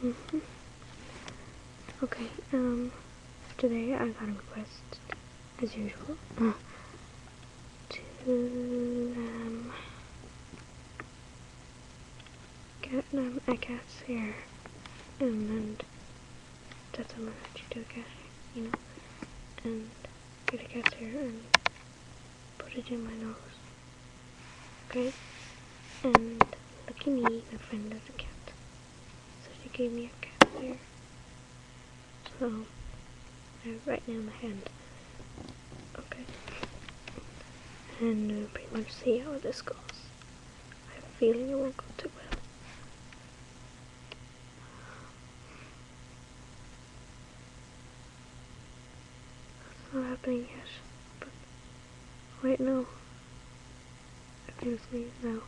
Mhm. Okay, today I got a request, as usual, to, get, a cat's hair, and that's how much you do a cat hair, you know, and get a cat's hair and put it in my nose, okay, and lucky me, my friend has a cat, so she gave me a cat's hair, so I have it right now in my hand, okay, and pretty much see how this goes. I have a feeling it won't go too well. It's not happening yet, but wait, no. Everything's me now.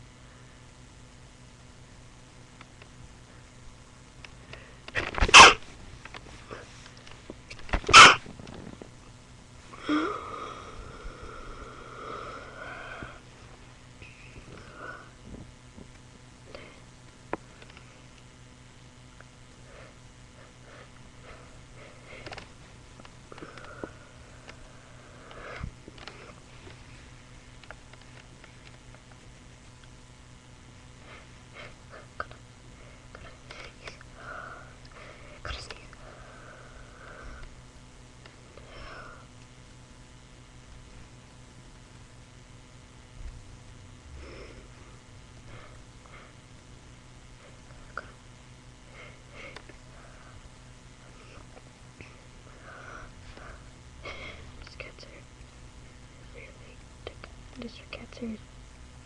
This cat's hair is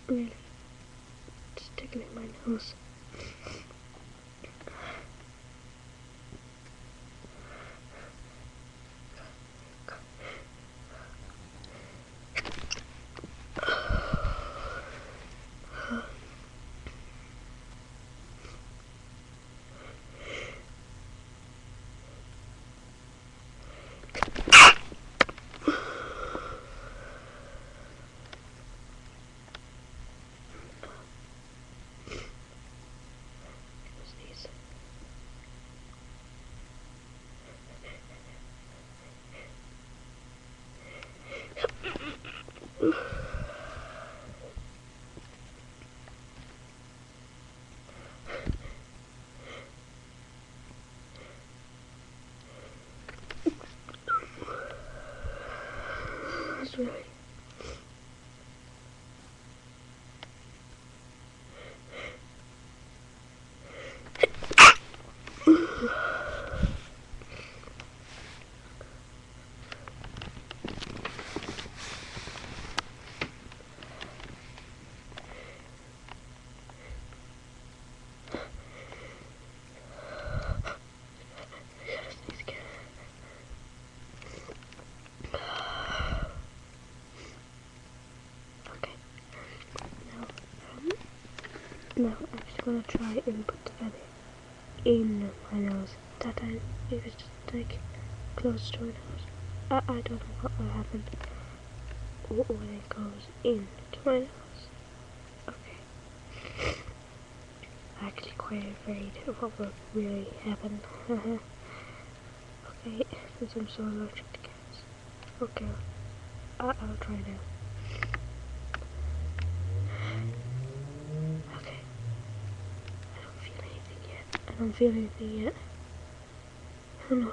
really just tickling my nose. It's really now I'm just gonna try and put the feather in my nose. That time it was just like close to my nose. I don't know what will happen when it goes into my nose. Okay. I'm actually quite afraid of what will really happen. Okay, since I'm so allergic to cats. Okay, I'll try now. Okay. I don't feel anything yet. I don't know.